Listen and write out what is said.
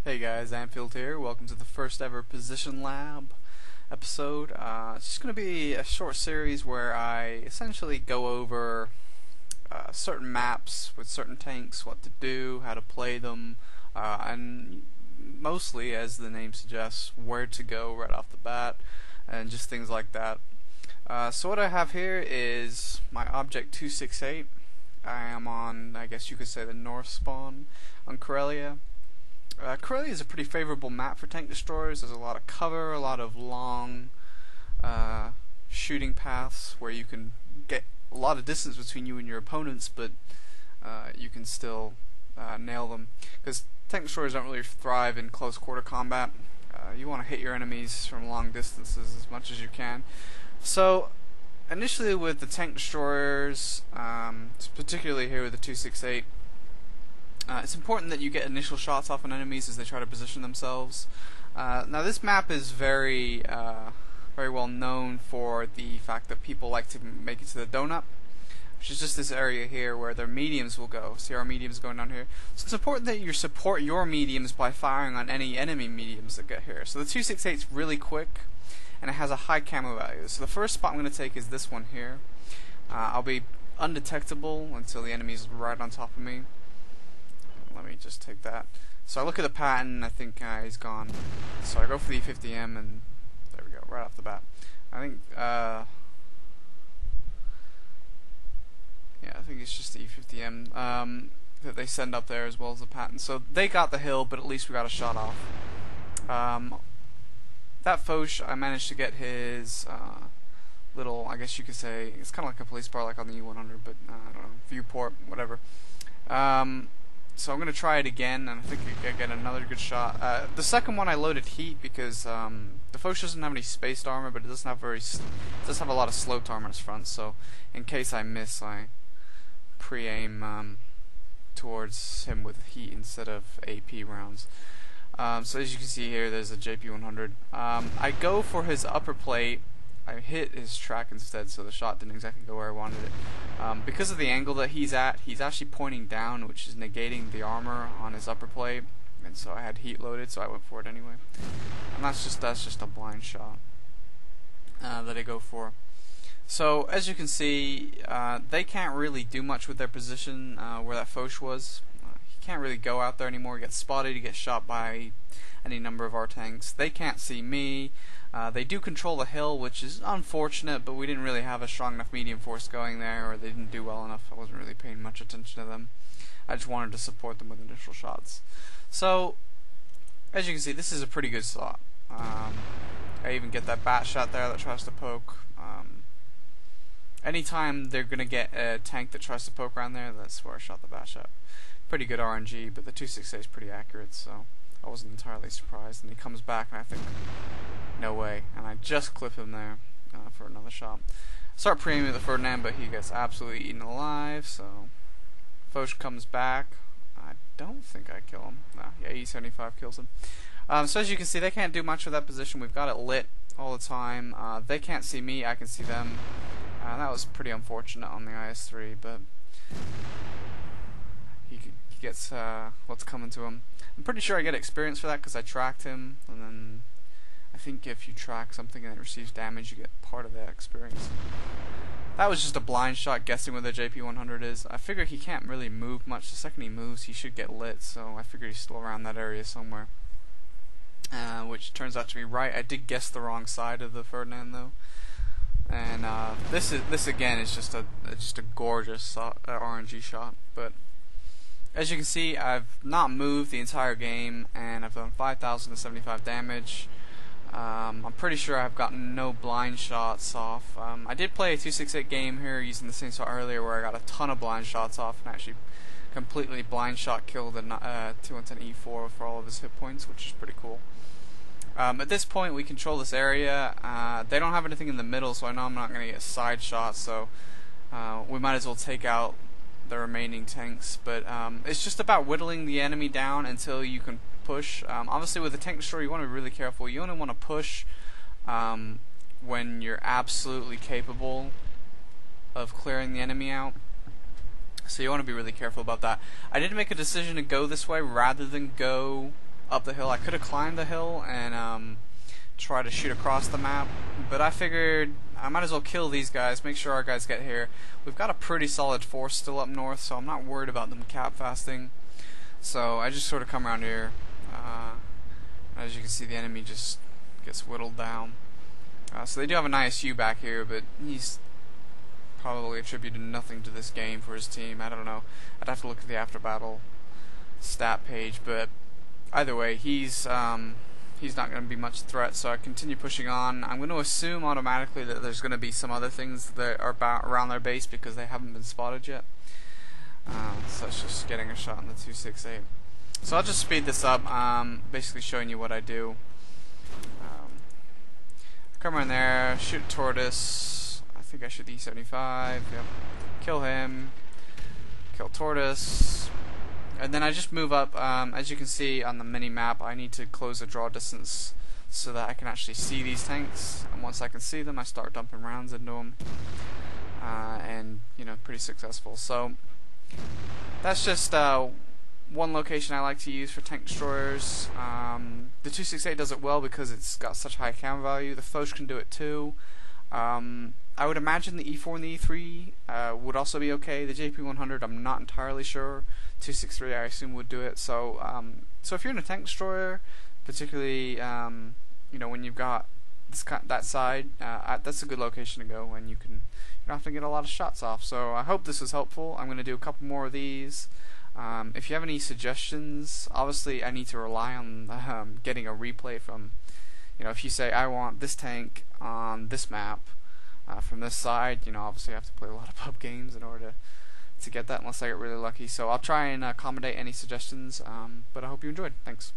Hey guys, Anfield here. Welcome to the first ever Position Lab episode. It's just going to be a short series where I essentially go over certain maps with certain tanks, what to do, how to play them, and mostly, as the name suggests, where to go right off the bat, and just things like that. So what I have here is my Object 268. I am on, I guess you could say, the north spawn on Karelia. Karelia is a pretty favorable map for tank destroyers. There's a lot of cover, a lot of long shooting paths where you can get a lot of distance between you and your opponents, but you can still nail them. Because tank destroyers don't really thrive in close quarter combat. You want to hit your enemies from long distances as much as you can. So initially with the tank destroyers, particularly here with the 268, it's important that you get initial shots off on enemies as they try to position themselves. Now this map is very well known for the fact that people like to make it to the donut, which is just this area here where their mediums will go. See our mediums going down here? So it's important that you support your mediums by firing on any enemy mediums that get here. So the 268 is really quick, and it has a high camo value. So the first spot I'm going to take is this one here. I'll be undetectable until the enemy's right on top of me. Let me just take that. So I look at the pattern, I think he's gone. So I go for the E50M, and there we go, right off the bat. I think, yeah, I think it's just the E50M that they send up there as well as the pattern. So they got the hill, but at least we got a shot off. That Foch, I managed to get his little, I guess you could say, it's kind of like a police bar like on the E100, but I don't know, viewport, whatever. So I'm going to try it again, and I think I get another good shot. The second one I loaded heat because the Foch doesn't have any spaced armor, but it doesn't have a lot of sloped armor in its front. So in case I miss, I pre-aim towards him with heat instead of AP rounds. So as you can see here, there's a JP100. I go for his upper plate. I hit his track instead, so the shot didn't exactly go where I wanted it. Because of the angle that he's at, he's actually pointing down, which is negating the armor on his upper plate, and so I had heat loaded, so I went for it anyway. And that's just a blind shot that I go for. So as you can see, they can't really do much with their position where that Foch was. He can't really go out there anymore. He gets spotted, he gets shot by any number of our tanks. They can't see me. They do control the hill, which is unfortunate, but we didn't really have a strong enough medium force going there, or they didn't do well enough. I wasn't really paying much attention to them. I just wanted to support them with initial shots. So, as you can see, this is a pretty good slot. I even get that bat shot there that tries to poke. Anytime they're going to get a tank that tries to poke around there, that's where I shot the bat shot. Pretty good RNG, but the 268 is pretty accurate, so I wasn't entirely surprised. And he comes back, and I think, no way, and I just clip him there for another shot. Start pre-aiming at the Ferdinand, but he gets absolutely eaten alive, so Foch comes back. I don't think I kill him. Yeah, E75 kills him. So as you can see, they can't do much with that position. We've got it lit all the time. They can't see me, I can see them. That was pretty unfortunate on the IS-3, but he gets what's coming to him. I'm pretty sure I get experience for that because I tracked him, and then I think if you track something and it receives damage, you get part of that experience. That was just a blind shot, guessing where the JP100 is. I figure he can't really move much. The second he moves, he should get lit, so I figured he's still around that area somewhere. Which turns out to be right. I did guess the wrong side of the Ferdinand, though. And this again is just a gorgeous RNG shot. But as you can see, I've not moved the entire game, and I've done 5,075 damage. I'm pretty sure I've gotten no blind shots off. I did play a 268 game here using the same shot earlier where I got a ton of blind shots off and actually completely blind shot killed a 2110 E4 for all of his hit points, which is pretty cool. At this point we control this area. They don't have anything in the middle, so I know I'm not going to get side shots, so we might as well take out the remaining tanks. But it's just about whittling the enemy down until you can push. Obviously with a tank destroyer you want to be really careful. You only want to push when you're absolutely capable of clearing the enemy out. So you want to be really careful about that. I did make a decision to go this way rather than go up the hill. I could have climbed the hill and try to shoot across the map, but I figured I might as well kill these guys, make sure our guys get here. We've got a pretty solid force still up north, so I'm not worried about them cap fasting. So I just sort of come around here. As you can see, the enemy just gets whittled down. So they do have an ISU back here, but he's probably attributed nothing to this game for his team. I don't know. I'd have to look at the after battle stat page, but either way, he's not going to be much threat. So I continue pushing on. I'm going to assume automatically that there's going to be some other things that are around their base because they haven't been spotted yet. So it's just getting a shot on the 268. So I'll just speed this up, basically showing you what I do. Come in there, shoot Tortoise. I think I shoot the E75. Yep. Kill him. Kill Tortoise. And then I just move up. As you can see on the mini map, I need to close the draw distance so that I can actually see these tanks. And once I can see them, I start dumping rounds into them. And, you know, pretty successful. So that's just one location I like to use for tank destroyers. The 268 does it well because it's got such high cam value. The Foch can do it too. I would imagine the E4 and the E3 would also be okay. The JP100, I'm not entirely sure. 263, I assume, would do it. So, so if you're in a tank destroyer, particularly, you know, when you've got that side, that's a good location to go, and you don't have to get a lot of shots off. So I hope this was helpful. I'm going to do a couple more of these. If you have any suggestions, obviously I need to rely on getting a replay from, you know, if you say I want this tank on this map from this side, you know, obviously I have to play a lot of pub games in order to get that, unless I get really lucky. So I'll try and accommodate any suggestions, but I hope you enjoyed. Thanks.